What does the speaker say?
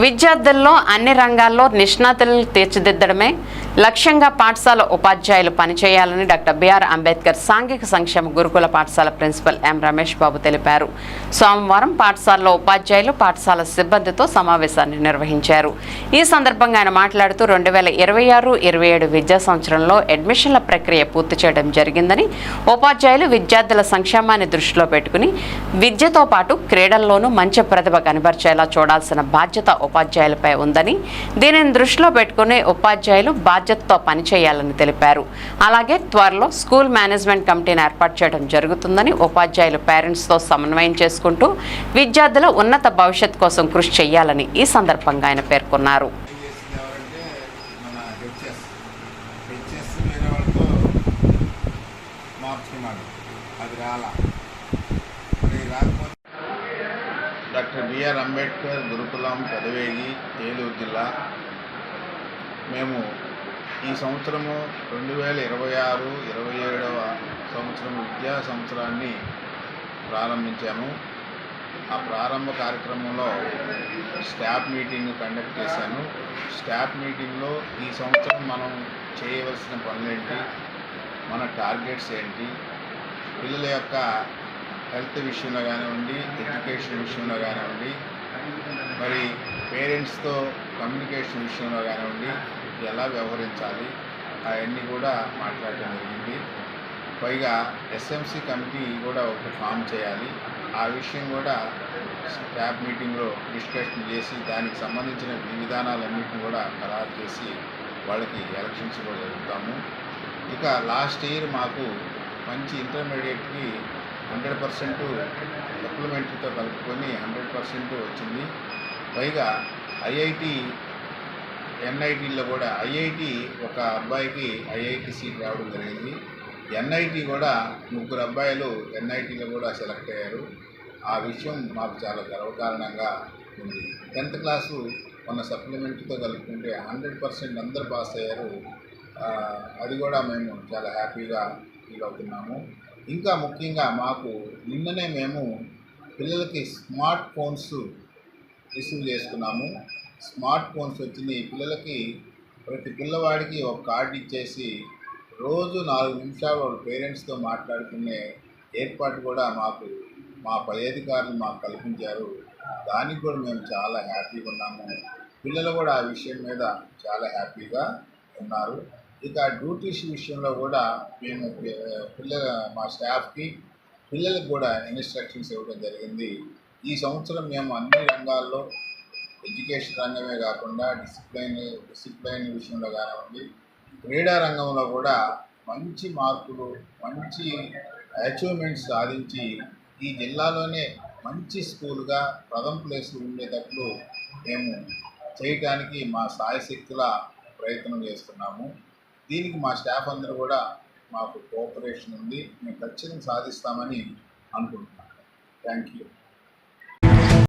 విద్యార్థుల్లో అన్ని రంగాల్లో నిష్ణాతులను తీర్చిదిద్దడమే లక్ష్యంగా పాఠశాల ఉపాధ్యాయులు పనిచేయాలని డాక్టర్ బిఆర్ అంబేద్కర్ సాంఘిక సంక్షేమ గురుకుల పాఠశాల ప్రిన్సిపల్ ఎం రమేష్ బాబు తెలిపారు. సోమవారం పాఠశాలలో ఉపాధ్యాయులు పాఠశాల సిబ్బందితో సమావేశాన్ని నిర్వహించారు. ఈ సందర్భంగా ఆయన మాట్లాడుతూ 2026-27 విద్యా సంవత్సరంలో అడ్మిషన్ల ప్రక్రియ పూర్తి చేయడం జరిగిందని, ఉపాధ్యాయులు విద్యార్థుల సంక్షేమాన్ని దృష్టిలో పెట్టుకుని విద్యతో పాటు క్రీడల్లోనూ మంచి ప్రతిభ కనబర్చేలా చూడాల్సిన బాధ్యత ఉపాధ్యాయులపై ఉందని, దీనిని దృష్టిలో పెట్టుకుని ఉపాధ్యాయులు బాధ్యతతో పనిచేయాలని తెలిపారు. అలాగే త్వరలో స్కూల్ మేనేజ్మెంట్ కమిటీని ఏర్పాటు చేయడం జరుగుతుందని, ఉపాధ్యాయులు పేరెంట్స్తో సమన్వయం చేసుకుంటూ విద్యార్థుల ఉన్నత భవిష్యత్ కోసం కృషి చేయాలని ఈ సందర్భంగా ఆయన పేర్కొన్నారు. డాక్టర్ బిఆర్ అంబేద్కర్ గురుకులం పెదవేగి ఏలూరు జిల్లా. మేము ఈ సంవత్సరము 2026-27 సంవత్సరం విద్యా సంవత్సరాన్ని ప్రారంభించాము. ఆ ప్రారంభ కార్యక్రమంలో స్టాఫ్ మీటింగ్ కండక్ట్ చేశాను. స్టాఫ్ మీటింగ్లో ఈ సంవత్సరం మనం చేయవలసిన పనులేంటి, మన టార్గెట్స్ ఏంటి, పిల్లల యొక్క హెల్త్ విషయంలో కానివ్వండి, ఎడ్యుకేషన్ విషయంలో కానివ్వండి, మరి పేరెంట్స్తో కమ్యూనికేషన్ విషయంలో కానివ్వండి, ఎలా వ్యవహరించాలి అవన్నీ కూడా మాట్లాడటం జరిగింది. పైగా ఎస్ఎంసి కమిటీ కూడా ఒకటి ఫామ్ చేయాలి. ఆ విషయం కూడా స్టాఫ్ మీటింగ్లో డిస్కషన్ చేసి దానికి సంబంధించిన విధానాలన్నింటినీ కూడా ఖరారు చేసి వాళ్ళకి ఎలక్షన్స్ కూడా జరుపుతాము. ఇక లాస్ట్ ఇయర్ మాకు మంచి ఇంటర్మీడియట్కి 100% సప్లిమెంటరీతో కలుపుకొని 100% వచ్చింది. పైగా ఐఐటి ఎన్ఐటీలో కూడా ఐఐటి ఒక అబ్బాయికి ఐఐటి సీట్ రావడం జరిగింది. ఎన్ఐటి కూడా 3 అబ్బాయిలు ఎన్ఐటీలో కూడా సెలెక్ట్ అయ్యారు. ఆ విషయం మాకు చాలా గర్వకారణంగా ఉంది. 10th క్లాసు మన సప్లిమెంటరీతో కలుపుకుంటే 100% అందరు పాస్ అయ్యారు. అది కూడా మేము చాలా హ్యాపీగా ఫీల్ అవుతున్నాము. ఇంకా ముఖ్యంగా మాకు నిన్ననే మేము పిల్లలకి స్మార్ట్ ఫోన్స్ రిసీవ్ చేసుకున్నాము. స్మార్ట్ ఫోన్స్ వచ్చింది. పిల్లలకి ప్రతి పిల్లవాడికి ఒక కార్డు ఇచ్చేసి రోజు 4 నిమిషాలు వాళ్ళ పేరెంట్స్తో మాట్లాడుకునే ఏర్పాటు కూడా మాకు మా పై అధికారులు మాకు కల్పించారు. దానికి కూడా మేము చాలా హ్యాపీగా ఉన్నాము. పిల్లలు కూడా ఆ విషయం మీద చాలా హ్యాపీగా ఉన్నారు. ఇక డ్యూటీస్ విషయంలో కూడా మేము మా స్టాఫ్కి పిల్లలకు కూడా ఇన్స్ట్రక్షన్స్ ఇవ్వడం జరిగింది. ఈ సంవత్సరం మేము అన్ని రంగాల్లో ఎడ్యుకేషన్ రంగమే కాకుండా డిసిప్లైన్ విషయంలో కానివ్వండి, క్రీడా రంగంలో కూడా మంచి మార్కులు, మంచి అచీవ్మెంట్స్ సాధించి ఈ జిల్లాలోనే మంచి స్కూల్గా ప్రథమ ప్లేస్లో ఉండేటట్లు మేము చేయటానికి మా సాయశక్తుల ప్రయత్నం చేస్తున్నాము. దీనికి మా స్టాఫ్ అందరూ కూడా మాకు కోఆపరేషన్ ఉంది. మేము ఖచ్చితంగా సాధిస్తామని అనుకుంటున్నాను. Thank you.